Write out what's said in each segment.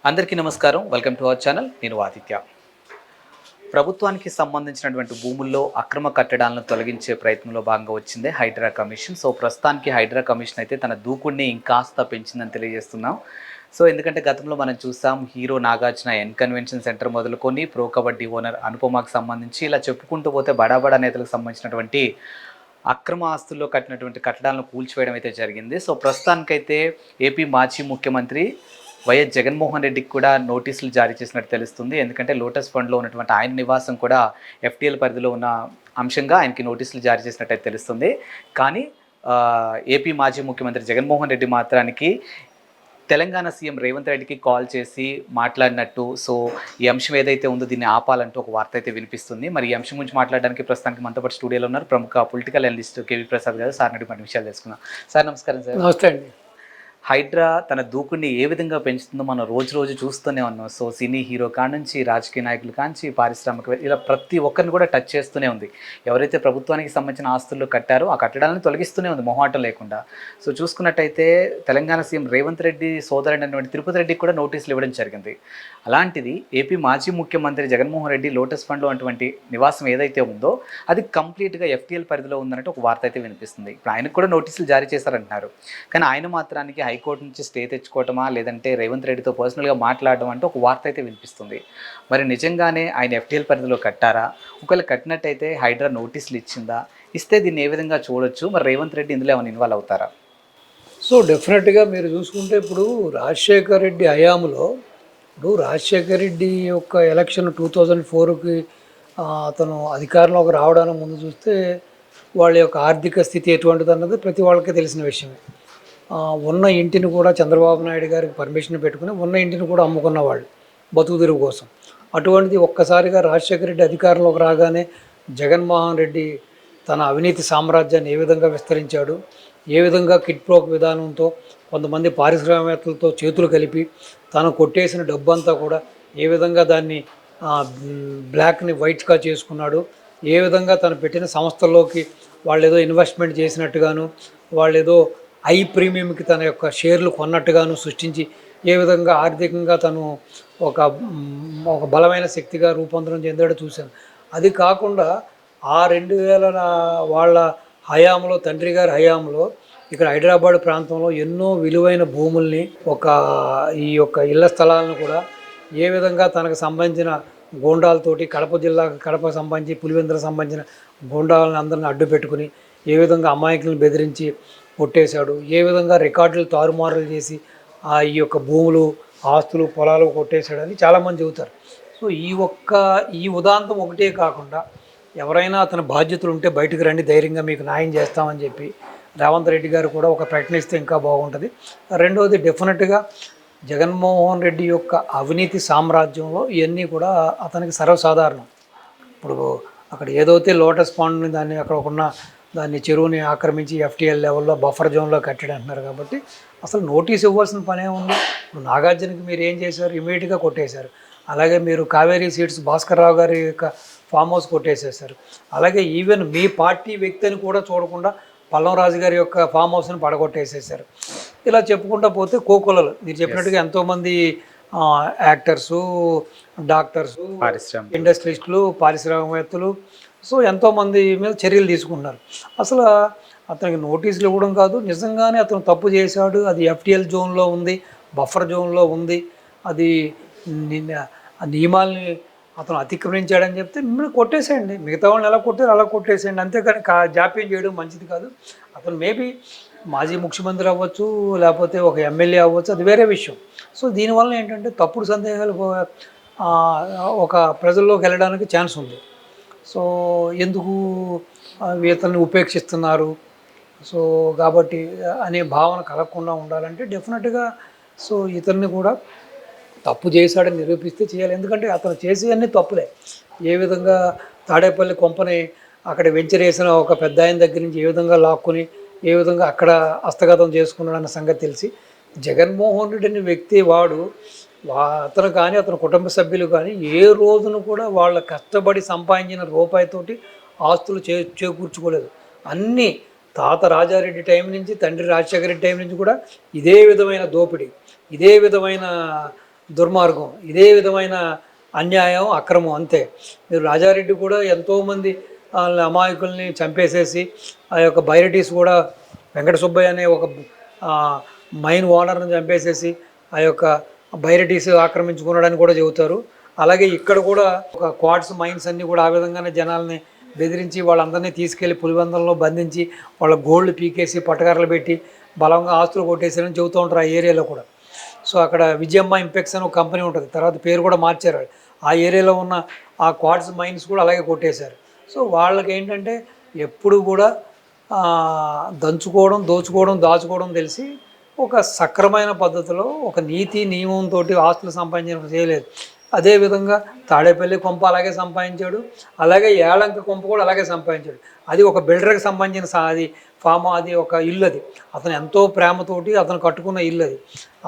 అందరికీ నమస్కారం. Welcome to our channel. నేను ఆదిత్య. ప్రభుత్వానికి సంబంధించినటువంటి భూముల్లో అక్రమ కట్టడాలను తొలగించే ప్రయత్నంలో భాగంగా వచ్చిందే హైడ్రా కమిషన్. ప్రస్తుతానికి హైడ్రా కమిషన్ అయితే తన దూకుడిని ఇంకాస్త పెంచిందని తెలియజేస్తున్నాం. ఎందుకంటే గతంలో మనం చూసాం, హీరో నాగార్జున కన్వెన్షన్ సెంటర్ మొదలుకొని ప్రో కబడ్డీ ఓనర్ అనుపమకు సంబంధించి ఇలా చెప్పుకుంటూ పోతే బడా నేతలకు సంబంధించినటువంటి అక్రమ ఆస్తుల్లో కట్టినటువంటి కట్టడాలను కూల్చివేయడం అయితే జరిగింది. ప్రస్తుతానికైతే ఏపీ మాజీ ముఖ్యమంత్రి వైఎస్ జగన్మోహన్ రెడ్డికి కూడా నోటీసులు జారీ చేసినట్టు తెలుస్తుంది. ఎందుకంటే లోటస్ ఫండ్లో ఉన్నటువంటి ఆయన నివాసం కూడా ఎఫ్టీఎల్ పరిధిలో ఉన్న అంశంగా ఆయనకి నోటీసులు జారీ చేసినట్టు తెలుస్తుంది. కానీ ఏపీ మాజీ ముఖ్యమంత్రి జగన్మోహన్ రెడ్డి మాత్రానికి తెలంగాణ సీఎం రేవంత్ రెడ్డికి కాల్ చేసి మాట్లాడినట్టు, ఈ అంశం ఏదైతే ఉందో దీన్ని ఆపాలంటూ ఒక వార్త అయితే వినిపిస్తుంది. మరి ఈ అంశం గురించి మాట్లాడడానికి ప్రస్తుతానికి మనతో పాటు స్టూడియోలో ఉన్నారు ప్రముఖ పొలిటికల్ అనలిస్ట్ కేవీ ప్రసాద్ గారు. సార్ నుండి మన విషయాలు తెలుసుకుందాం. సార్ నమస్కారం. సార్ నమస్తే అండి. హైడ్రా తన దూకుడిని ఏ విధంగా పెంచుతుందో మనం రోజు చూస్తూనే ఉన్నాం. సినీ హీరో కానుంచి రాజకీయ నాయకులు కాంచి పారిశ్రామిక ఇలా ప్రతి ఒక్కరిని కూడా టచ్ చేస్తూనే ఉంది. ఎవరైతే ప్రభుత్వానికి సంబంధించిన ఆస్తుల్లో కట్టారో ఆ కట్టడాలను తొలగిస్తూనే ఉంది మొహమాటం లేకుండా. చూసుకున్నట్టయితే తెలంగాణ సీఎం రేవంత్ రెడ్డి సోదరుడైనటువంటి తిరుపతి రెడ్డికి కూడా నోటీసులు ఇవ్వడం జరిగింది. అలాంటిది ఏపీ మాజీ ముఖ్యమంత్రి జగన్మోహన్ రెడ్డి లోటస్ ఫండ్లో అటువంటి నివాసం ఏదైతే ఉందో అది కంప్లీట్గా ఎఫ్టీఎల్ పరిధిలో ఉందన్నట్టు ఒక వార్త అయితే వినిపిస్తుంది. ఇప్పుడు ఆయనకు కూడా నోటీసులు జారీ చేశారంటున్నారు. కానీ ఆయన మాత్రానికి హైకోర్టు నుంచి స్టే తెచ్చుకోవటమా లేదంటే రేవంత్ రెడ్డితో పర్సనల్గా మాట్లాడడం అంటే ఒక వార్త అయితే వినిపిస్తుంది. మరి నిజంగానే ఆయన ఎఫ్టీఎల్ పరిధిలో కట్టారా? ఒకవేళ కట్టినట్టయితే హైడ్రా నోటీసులు ఇచ్చిందా? ఇస్తే దీన్ని ఏ విధంగా చూడొచ్చు? మరి రేవంత్ రెడ్డి ఇందులో ఏమైనా ఇన్వాల్వ్ అవుతారా? డెఫినెట్గా మీరు చూసుకుంటే ఇప్పుడు రాజశేఖర్ రెడ్డి హయాంలో రాజశేఖర్ రెడ్డి యొక్క ఎలక్షన్ 2004కి అతను అధికారంలోకి రావడానికి ముందు చూస్తే వాళ్ళ యొక్క ఆర్థిక స్థితి ఎటువంటిది అన్నది ప్రతి వాళ్ళకే తెలిసిన విషయమే. ఉన్న ఇంటిని కూడా చంద్రబాబు నాయుడు గారికి పర్మిషన్ పెట్టుకుని ఉన్న ఇంటిని కూడా అమ్ముకున్న వాళ్ళు బతుకు తెరువు కోసం. అటువంటిది ఒక్కసారిగా రాజశేఖర రెడ్డి అధికారంలోకి రాగానే జగన్మోహన్ రెడ్డి తన అవినీతి సామ్రాజ్యాన్ని ఏ విధంగా విస్తరించాడు, ఏ విధంగా కిడ్ ప్రోక్ విధానంతో కొంతమంది పారిశ్రామికవేత్తలతో చేతులు కలిపి తను కొట్టేసిన డబ్బంతా కూడా ఏ విధంగా దాన్ని బ్లాక్ని వైట్గా చేసుకున్నాడు, ఏ విధంగా తను పెట్టిన సంస్థల్లోకి వాళ్ళు ఏదో ఇన్వెస్ట్మెంట్ చేసినట్టుగాను, వాళ్ళు ఏదో హై ప్రీమియంకి తన యొక్క షేర్లు కొన్నట్టుగాను సృష్టించి ఏ విధంగా ఆర్థికంగా తను ఒక బలమైన శక్తిగా రూపాంతరం చెందాడో చూశాను. అది కాకుండా ఆ 2000 వాళ్ళ హయాంలో, తండ్రి గారి హయాంలో ఇక్కడ హైదరాబాద్ ప్రాంతంలో ఎన్నో విలువైన భూముల్ని ఈ యొక్క ఇళ్ల స్థలాలను కూడా ఏ విధంగా తనకు సంబంధించిన గూండాలతోటి కడపకు సంబంధించి పులివెందులకు సంబంధించిన గూండాలను అందరిని అడ్డు పెట్టుకుని ఏ విధంగా అమాయకులను బెదిరించి కొట్టేశాడు, ఏ విధంగా రికార్డులు తారుమారులు చేసి ఈ యొక్క భూములు, ఆస్తులు, పొలాలు కొట్టేశాడని చాలామంది చెబుతారు. ఈ ఉదాంతం ఒకటే కాకుండా ఎవరైనా అతని బాధ్యతలు ఉంటే బయటకు రండి, ధైర్యంగా మీకు న్యాయం చేస్తామని చెప్పి రేవంత్ రెడ్డి గారు కూడా ఒక ప్రకటనిస్తే ఇంకా బాగుంటుంది. రెండవది డెఫినెట్గా జగన్మోహన్ రెడ్డి యొక్క అవినీతి సామ్రాజ్యంలో ఇవన్నీ కూడా అతనికి సర్వసాధారణం. ఇప్పుడు అక్కడ ఏదైతే లోటస్ పాండ్ని దాన్ని చెరువుని ఆక్రమించి ఎఫ్టీఎల్ లెవెల్లో బఫర్ జోన్లో కట్టాడు అంటున్నారు. కాబట్టి అసలు నోటీస్ ఇవ్వాల్సిన పనే ఉంది. ఇప్పుడు నాగార్జునకి మీరు ఏం చేశారు? ఇమీడియట్గా కొట్టేశారు. అలాగే మీరు కావేరీ సీడ్స్ భాస్కర్ రావు గారి యొక్క ఫామ్ హౌస్ కొట్టేసేశారు. అలాగే ఈవెన్ మీ పార్టీ వ్యక్తిని కూడా చూడకుండా పల్లం రాజు గారి యొక్క ఫామ్ హౌస్ని పడగొట్టేసేసారు. ఇలా చెప్పుకుంటూ పోతే కోకొలలు మీరు చెప్పినట్టుగా ఎంతోమంది యాక్టర్సు, డాక్టర్సు, ఇండస్ట్రియలిస్టులు, పారిశ్రామికవేత్తలు ఎంతోమంది మీద చర్యలు తీసుకుంటున్నారు. అసలు అతనికి నోటీసులు ఇవ్వడం కాదు, నిజంగానే అతను తప్పు చేశాడు, అది ఎఫ్టీఎల్ జోన్లో ఉంది, బఫర్ జోన్లో ఉంది, అది నియమాల్ని అతను అతిక్రమించాడని చెప్తే మిమ్మల్ని కొట్టేసేయండి. మిగతా వాళ్ళని ఎలా కొట్టారు అలా కొట్టేసేయండి. అంతేకాని జాప్యం చేయడం మంచిది కాదు. అతను మేబీ మాజీ ముఖ్యమంత్రి అవ్వచ్చు, లేకపోతే ఒక ఎమ్మెల్యే అవ్వచ్చు, అది వేరే విషయం. దీనివల్ల ఏంటంటే తప్పుడు సందేహాలు ఒక ప్రజల్లోకి వెళ్ళడానికి ఛాన్స్ ఉంది. ఎందుకు ఇతన్ని ఉపేక్షిస్తున్నారు కాబట్టి అనే భావన కలగకుండా ఉండాలంటే డెఫినెట్గా ఇతన్ని కూడా తప్పు చేశాడని నిరూపిస్తే చేయాలి. ఎందుకంటే అతను చేసేవన్నీ తప్పులే. ఏ విధంగా తాడేపల్లి కొంపని అక్కడ వెంచర్ వేసిన ఒక పెద్ద ఆయన దగ్గర నుంచి ఏ విధంగా లాక్కుని ఏ విధంగా అక్కడ హస్తగతం చేసుకున్నాడు అన్న సంగతి తెలిసి, జగన్మోహన్ రెడ్డి అనే వ్యక్తి అతను కానీ అతని కుటుంబ సభ్యులు కానీ ఏ రోజును కూడా వాళ్ళ కష్టపడి సంపాదించిన రూపాయితోటి ఆస్తులు చేకూర్చుకోలేదు. అన్నీ తాత రాజారెడ్డి టైం నుంచి, తండ్రి రాజశేఖర రెడ్డి టైం నుంచి కూడా ఇదే విధమైన దోపిడీ, ఇదే విధమైన దుర్మార్గం, ఇదే విధమైన అన్యాయం, అక్రమం అంతే. మీరు రాజారెడ్డి కూడా ఎంతోమంది అమాయకుల్ని చంపేసేసి ఆ యొక్క బైరటీస్ కూడా వెంకట సుబ్బయ్య అనే ఒక మైన్ ఓనర్ని చంపేసేసి ఆ యొక్క బైరటీస్ ఆక్రమించుకున్నాడని కూడా చెబుతారు. అలాగే ఇక్కడ కూడా ఒక క్వార్ట్స్ మైన్స్ అన్నీ కూడా ఆ విధంగానే జనాల్ని బెదిరించి వాళ్ళందరినీ తీసుకెళ్లి పులివెందులలో బంధించి వాళ్ళ గోల్డ్ పీకేసి పట్టకర్రలు పెట్టి బలంగా ఆస్తులు కొట్టేసారని చెబుతూ ఉంటారు ఆ ఏరియాలో కూడా. సో అక్కడ విజయమ్మ ఇంపెక్స్ అని ఒక కంపెనీ ఉంటుంది, తర్వాత పేరు కూడా మార్చారు. ఆ ఏరియాలో ఉన్న ఆ క్వార్ట్స్ మైన్స్ కూడా అలాగే కొట్టేశారు. సో వాళ్ళకి ఏంటంటే ఎప్పుడు కూడా దంచుకోవడం, దోచుకోవడం, దాచుకోవడం తెలిసి ఒక సక్రమైన పద్ధతిలో ఒక నీతి నియమంతో ఆస్తులు సంపాదించడం చేయలేదు. అదేవిధంగా తాడేపల్లి కొంప అలాగే సంపాదించాడు, అలాగే ఏళంక కొంప కూడా అలాగే సంపాదించాడు. అది ఒక బిల్డర్కి సంబంధించిన అది ఫామ్, అది ఒక ఇల్లు, అది అతను ఎంతో ప్రేమతోటి అతను కట్టుకున్న ఇల్లు. అది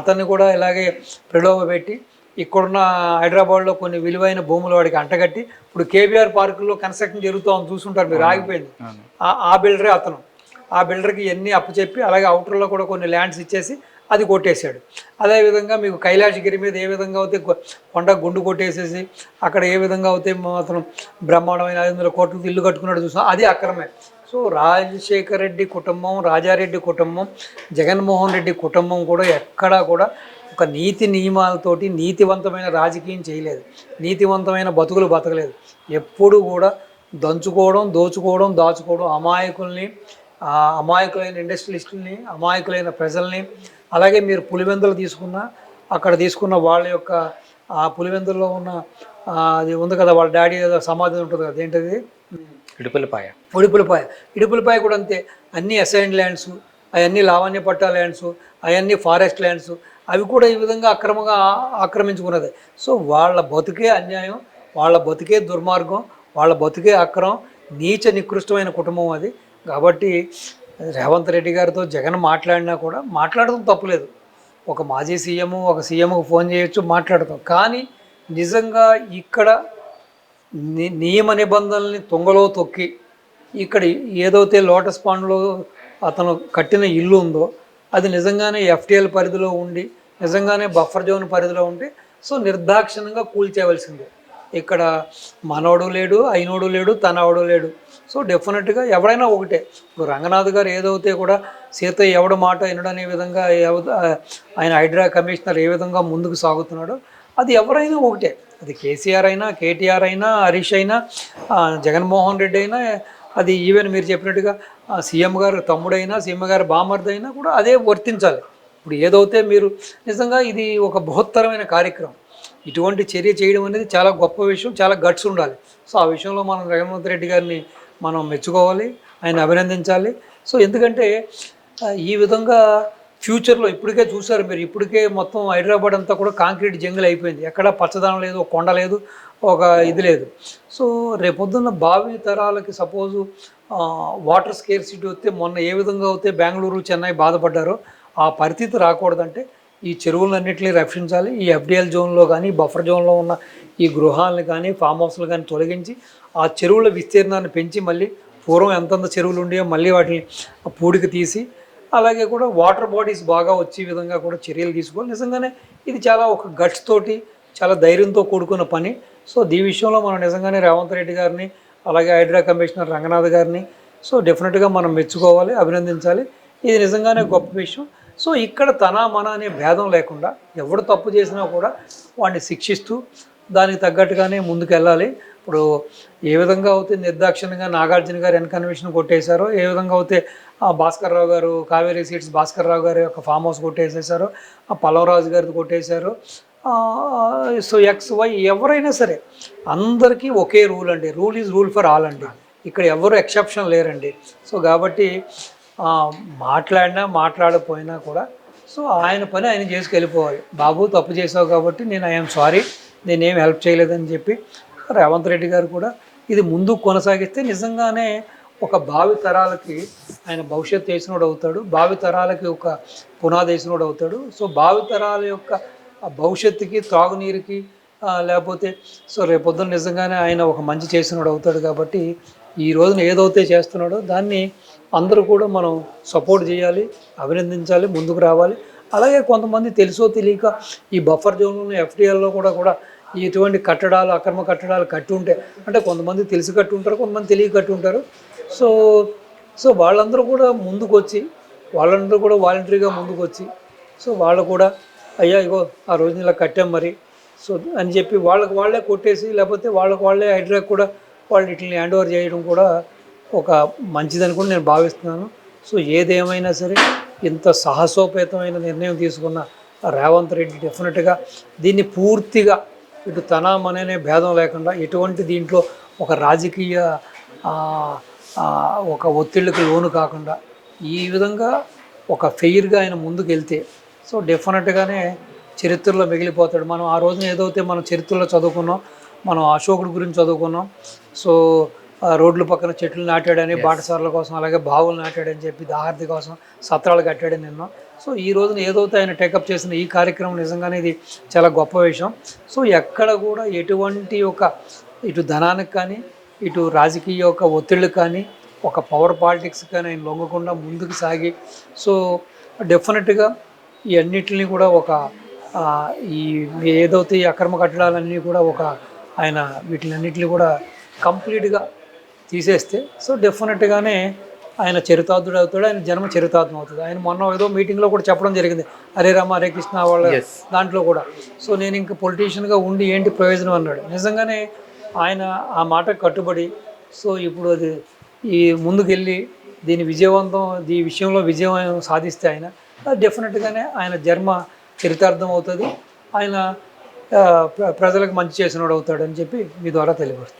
అతన్ని కూడా ఇలాగే ప్రలోభ పెట్టి ఇక్కడున్న హైదరాబాద్లో కొన్ని విలువైన భూములు వాడికి అంటగట్టి, ఇప్పుడు కేబీఆర్ పార్కుల్లో కన్స్ట్రక్షన్ జరుగుతామని చూసుంటారు మీరు, ఆగిపోయింది. ఆ బిల్డరే అతను. ఆ బిల్డర్కి ఎన్ని అప్పచెప్పి అలాగే అవుటర్లో కూడా కొన్ని ల్యాండ్స్ ఇచ్చేసి అది కొట్టేశాడు. అదేవిధంగా మీకు కైలాసగిరి మీద ఏ విధంగా అయితే కొండ గుండు కొట్టేసేసి అక్కడ ఏ విధంగా అయితే అతను బ్రహ్మాండమైన 500 కోట్లకి ఇల్లు కట్టుకున్నాడు చూసాం, అది అక్రమే. సో రాజశేఖర రెడ్డి కుటుంబం, రాజారెడ్డి కుటుంబం, జగన్మోహన్ రెడ్డి కుటుంబం కూడా ఎక్కడా కూడా ఒక నీతి నియమాలతోటి నీతివంతమైన రాజకీయం చేయలేదు, నీతివంతమైన బతుకులు బతకలేదు. ఎప్పుడు కూడా దంచుకోవడం, దోచుకోవడం, దాచుకోవడం, అమాయకులైన ఇండస్ట్రియలిస్టుల్ని, అమాయకులైన ప్రజల్ని. అలాగే మీరు పులివెందులు తీసుకున్న అక్కడ తీసుకున్న వాళ్ళ యొక్క ఆ పులివెందుల్లో ఉన్న అది ఉంది కదా, వాళ్ళ డాడీ ఏదో సమాధి ఉంటుంది కదా, ఏంటది, ఇడుపులపాయ కూడా అంతే. అన్నీ అసైన్డ్ ల్యాండ్స్, అవన్నీ లావణ్య పట్టా ల్యాండ్స్, అవన్నీ ఫారెస్ట్ ల్యాండ్స్, అవి కూడా ఈ విధంగా అక్రమంగా ఆక్రమించుకున్నది. సో వాళ్ళ బతుకే అన్యాయం, వాళ్ళ బతుకే దుర్మార్గం, వాళ్ళ బతుకే అక్రమం, నీచ నికృష్టమైన కుటుంబం అది. కాబట్టి రేవంత్ రెడ్డి గారితో జగన్ మాట్లాడినా కూడా మాట్లాడడం తప్పులేదు. ఒక మాజీ సీఎం ఒక సీఎంకు ఫోన్ చేయొచ్చు, మాట్లాడతాం. కానీ నిజంగా ఇక్కడ నియమ నిబంధనల్ని తుంగలో తొక్కి ఇక్కడ ఏదైతే లోటస్ పాండ్లో అతను కట్టిన ఇల్లు ఉందో అది నిజంగానే ఎఫ్టీఎల్ పరిధిలో ఉండి నిజంగానే బఫర్ జోన్ పరిధిలో ఉండి సో నిర్దాక్షిణ్యంగా కూల్చేయవలసిందే. ఇక్కడ మనోడు లేడు, అయినోడు లేడు, తనవడు లేడు. సో డెఫినెట్గా ఎవడైనా ఒకటే. ఇప్పుడు రంగనాథ్ గారు ఏదైతే కూడా సీత ఎవడ మాట వినడనే విధంగా ఆయన హైడ్రా కమిషనర్ ఏ విధంగా ముందుకు సాగుతున్నాడో అది ఎవరైనా ఒకటే. అది కేసీఆర్ అయినా, కేటీఆర్ అయినా, హరీష్ అయినా, జగన్మోహన్ రెడ్డి అయినా, అది ఈవెన్ మీరు చెప్పినట్టుగా సీఎం గారు తమ్ముడైనా, సీఎం గారు బామర్ది అయినా కూడా అదే వర్తించాలి. ఇప్పుడు ఏదైతే మీరు నిజంగా ఇది ఒక బృహత్తరమైన కార్యక్రమం, ఇటువంటి చర్య చేయడం అనేది చాలా గొప్ప విషయం, చాలా గట్స్ ఉండాలి. సో ఆ విషయంలో మనం రేవంత్ రెడ్డి గారిని మనం మెచ్చుకోవాలి, ఆయన అభినందించాలి. సో ఎందుకంటే ఈ విధంగా ఫ్యూచర్లో ఇప్పటికే చూసారు మీరు, ఇప్పటికే మొత్తం హైదరాబాద్ అంతా కూడా కాంక్రీట్ జంగిల్ అయిపోయింది. ఎక్కడ పచ్చదనం లేదు, ఒక కొండ లేదు, ఒక ఇది లేదు. సో రేపొద్దున్న భావి తరాలకి సపోజు వాటర్ స్కేర్సిటీ వస్తే మొన్న ఏ విధంగా అయితే బెంగళూరు, చెన్నై బాధపడ్డారో ఆ పరిస్థితి రాకూడదంటే ఈ చెరువులన్నింటినీ రక్షించాలి. ఈ ఎఫ్డిఎల్ జోన్లో కానీ, బఫర్ జోన్లో ఉన్న ఈ గృహాలను కానీ, ఫామ్ హౌస్లు కానీ తొలగించి ఆ చెరువుల విస్తీర్ణాన్ని పెంచి మళ్ళీ పూర్వం ఎంతంత చెరువులు ఉండేవో మళ్ళీ వాటిని పూడికి తీసి అలాగే కూడా వాటర్ బాడీస్ బాగా వచ్చే విధంగా కూడా చర్యలు తీసుకోవాలి. నిజంగానే ఇది చాలా ఒక గట్స్ తోటి చాలా ధైర్యంతో కూడుకున్న పని. సో ఈ విషయంలో మనం నిజంగానే రేవంత్ రెడ్డి గారిని అలాగే హైడ్రా కమిషనర్ రంగనాథ్ గారిని సో డెఫినెట్గా మనం మెచ్చుకోవాలి, అభినందించాలి. ఇది నిజంగానే గొప్ప విషయం. సో ఇక్కడ తన మన అనే భేదం లేకుండా ఎవడు తప్పు చేసినా కూడా వాడిని శిక్షిస్తూ దానికి తగ్గట్టుగానే ముందుకు వెళ్ళాలి. ఇప్పుడు ఏ విధంగా అయితే నిర్దాక్షిణ్యంగా నాగార్జున గారు ఎన్కన్వెన్షన్ కొట్టేశారో, ఏ విధంగా అయితే భాస్కర్ రావు గారు కావేరీ సీట్స్ భాస్కర్ రావు గారి యొక్క ఫామ్ హౌస్ కొట్టేసేసారో, పల్లవరాజు గారిది కొట్టేశారు. సో XY ఎవరైనా సరే అందరికీ ఒకే రూల్ అండి. Rule is rule for all అండి. ఇక్కడ ఎవరు ఎక్సెప్షన్ లేరండి. సో కాబట్టి మాట్లాడినా మాట్లాడకపోయినా కూడా సో ఆయన పని ఆయన చేసుకెళ్ళిపోవాలి. బాబు తప్పు చేసావు కాబట్టి నేను ఐఎమ్ సారీ, నేనేం హెల్ప్ చేయలేదని చెప్పి రేవంత్ రెడ్డి గారు కూడా ఇది ముందుకు కొనసాగిస్తే నిజంగానే ఒక భావి తరాలకి ఆయన భవిష్యత్తు వేసినోడు అవుతాడు, భావి తరాలకి ఒక పునాది వేసినోడు అవుతాడు. సో భావి తరాల యొక్క భవిష్యత్తుకి, త్రాగునీరుకి లేకపోతే సో రేపొద్దున నిజంగానే ఆయన ఒక మంచి చేసినోడు అవుతాడు. కాబట్టి ఈ రోజున ఏదైతే చేస్తున్నాడో దాన్ని అందరూ కూడా మనం సపోర్ట్ చేయాలి, అభినందించాలి, ముందుకు రావాలి. అలాగే కొంతమంది తెలుసో తెలియక ఈ బఫర్ జోన్లో ఎఫ్డిఎల్లో కూడా ఇటువంటి కట్టడాలు అక్రమ కట్టడాలు కట్టి ఉంటే, అంటే కొంతమంది తెలిసి కట్టి ఉంటారు, కొంతమంది తెలియక కట్టి ఉంటారు. సో సో వాళ్ళందరూ కూడా ముందుకు వచ్చి, వాళ్ళందరూ కూడా వాలంటరీగా ముందుకు వచ్చి, సో వాళ్ళు కూడా అయ్యా ఇగో ఆ రోజున ఇలా కట్టాం మరి సో అని చెప్పి వాళ్ళకి వాళ్ళే కొట్టేసి, లేకపోతే వాళ్ళకి వాళ్ళే హైడ్రాకి కూడా వాళ్ళు వీటిని హ్యాండ్ ఓవర్ చేయడం కూడా ఒక మంచిదని కూడా నేను భావిస్తున్నాను. సో ఏదేమైనా సరే ఇంత సాహసోపేతమైన నిర్ణయం తీసుకున్న రేవంత్ రెడ్డి డెఫినెట్గా దీన్ని పూర్తిగా ఇటు తన మననే భేదం లేకుండా ఎటువంటి దీంట్లో ఒక రాజకీయ ఒక ఒత్తిళ్ళకి లోను కాకుండా ఈ విధంగా ఒక ఫెయిర్గా ఆయన ముందుకు వెళ్తే సో డెఫినెట్గానే చరిత్రలో మిగిలిపోతాడు. మనం ఆ రోజున ఏదైతే మనం చరిత్రలో చదువుకున్నాం, మనం అశోకుడి గురించి చదువుకున్నాం. సో రోడ్ల పక్కన చెట్లు నాటాడని, బాటసార్ల కోసం, అలాగే బావులు నాటాడని చెప్పి, దాహార్తి కోసం సత్రాలు కట్టాడని నిన్నాం. సో ఈ రోజున ఏదైతే ఆయన టేకప్ చేసిన ఈ కార్యక్రమం నిజంగానే ఇది చాలా గొప్ప విషయం. సో ఎక్కడ కూడా ఎటువంటి ఒక ఇటు ధనానికి కానీ, ఇటు రాజకీయ ఒక ఒత్తిళ్ళకి కానీ, ఒక పవర్ పాలిటిక్స్ కానీ ఆయన లొంగకుండా ముందుకు సాగి సో డెఫినెట్గా ఈ అన్నిటిని కూడా ఒక ఈ ఏదైతే ఈ అక్రమ కట్టడాలన్నీ కూడా ఒక ఆయన వీటిలన్నిటిని కూడా కంప్లీట్గా తీసేస్తే సో డెఫినెట్గానే ఆయన చరితార్థుడు అవుతాడు, ఆయన జన్మ చరితార్థం అవుతుంది. ఆయన మొన్న ఏదో మీటింగ్లో కూడా చెప్పడం జరిగింది, హరే రామ హరే కృష్ణ వాళ్ళ దాంట్లో కూడా. సో నేను ఇంకా పొలిటీషియన్గా ఉండి ఏంటి ప్రయోజనం అన్నాడు. నిజంగానే ఆయన ఆ మాట కట్టుబడి సో ఇప్పుడు అది ఈ ముందుకెళ్ళి ఈ విషయంలో విజయం సాధిస్తే ఆయన డెఫినెట్గానే ఆయన జన్మ చరితార్థం అవుతుంది, ఆయన ప్రజలకు మంచి చేసినోడు అవుతాడని చెప్పి మీ ద్వారా తెలియపరుస్తాను.